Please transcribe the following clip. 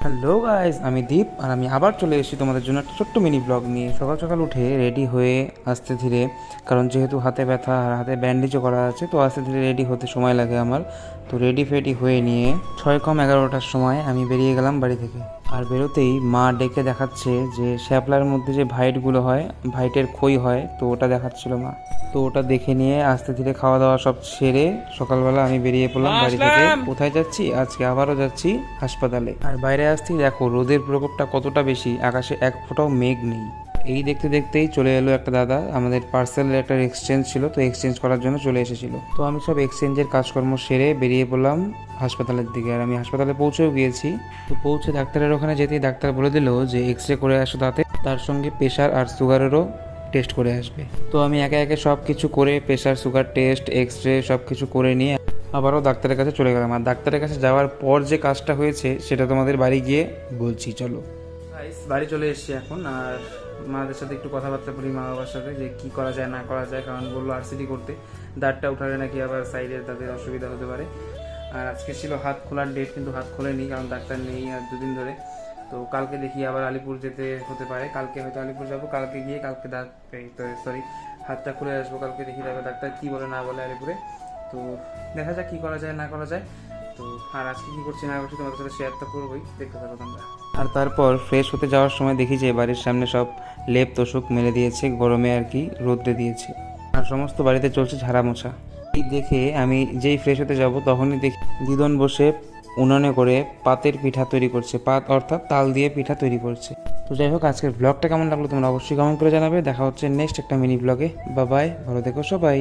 Hello guys, আমি দীপ আর আমি আবার চলে এসেছি তোমাদের জন্য একটা ছোট্ট মিনি ব্লগ নিয়ে। সকাল সকাল উঠে রেডি হয়ে আস্তে ধীরে, কারণ যেহেতু হাতে ব্যথা আর হাতে ব্যান্ডেজও করা আছে, তো আস্তে ধীরে রেডি হতে সময় লাগে আমার। তো রেডি ফেডি হয়ে নিয়ে 6:11টার সময় আমি বেরিয়ে গেলাম বাড়ি থেকে। আর বেরোতেই মা ডেকে দেখাচ্ছে যে শ্যাপলার মধ্যে যে ভাইটগুলো হয়, ভাইটের খই হয়, তো ওটা দেখাচ্ছিল মা। তো ওটা দেখে নিয়ে আস্তে ধীরে খাওয়া দাওয়া সব সেরে সকালবেলা আমি বেরিয়ে পড়লাম বাড়ি থেকে। কোথায় যাচ্ছি? আজকে আবারও যাচ্ছি হাসপাতালে। আর বাইরে আসতেই দেখো রোদের প্রকোপটা কতটা বেশি, আকাশে এক ফোঁটাও মেঘ নেই। এই দেখতে দেখতেই চলে এলো একটা দাদা, আমাদের পার্সেলের একটা এক্সচেঞ্জ ছিল, তো এক্সচেঞ্জ করার জন্য চলে এসেছিল। তো আমি সব এক্সচেঞ্জের কাজকর্ম সেরে বেরিয়ে পড়লাম হাসপাতালের দিকে। আর আমি হাসপাতালে পৌঁছেও গিয়েছি। তো পৌঁছে ডাক্তারের ওখানে যেতেই ডাক্তার বলে দিল যে এক্স রে করে আসো, তাতে তার সঙ্গে প্রেশার আর সুগারেরও টেস্ট করে আসবে। তো আমি একে একে সব কিছু করে pressure, sugar test, X ray সব কিছু করে নিয়ে আবারও ডাক্তারের কাছে চলে গেলাম। আর ডাক্তারের কাছে যাওয়ার পর যে কাজটা হয়েছে সেটা তোমাদের বাড়ি গিয়ে বলছি, চলো। বাড়ি চলে এসেছি এখন। আর মাদের সাথে একটু কথাবার্তা বলি, মা বাবার সাথে, যে কি করা যায় না করা যায়। কারণ বললো আরসিটি করতে, দাঁতটা উঠালে নাকি আবার সাইডের তাদের অসুবিধা হতে পারে। আর আজকে ছিল হাত খোলার ডেট, কিন্তু হাত খোলেনি কারণ ডাক্তার নেই আর দুদিন ধরে। তো কালকে দেখি আবার আলিপুর যেতে হতে পারে। কালকে হয়তো আলিপুর যাবো, কালকে গিয়ে কালকে হাতটা খুলে আসবো। কালকে দেখি যাবে ডাক্তার কি বলে না বলে আলিপুরে। তো দেখা যাক কি করা যায় না করা যায়। তো আর আজকে কি করছি না করছি তোমাদের সাথে শেয়ার তো করবোই, দেখতে থাকো তোমরা। আর তারপর ফ্রেশ হতে যাওয়ার সময় দেখি যে বাড়ির সামনে সব লেপ তোষক মেলে দিয়েছে, গরমে আর কি রোদ্রে দিয়েছে। আর সমস্ত বাড়িতে চলছে ঝাড়া মোছা। এই দেখে আমি যেই ফ্রেশ হতে যাব তখনই দেখি দিদন বসে উনুনে করে পাতের পিঠা তৈরি করছে। পাত অর্থাৎ তাল দিয়ে পিঠা তৈরি করছে। তো যাই হোক, আজকের ব্লগটা কেমন লাগলো তোমরা অবশ্যই কমেন্ট করে জানাবে। দেখা হচ্ছে নেক্সট একটা মিনি ব্লগে। বাই, ভালো থেকো সবাই।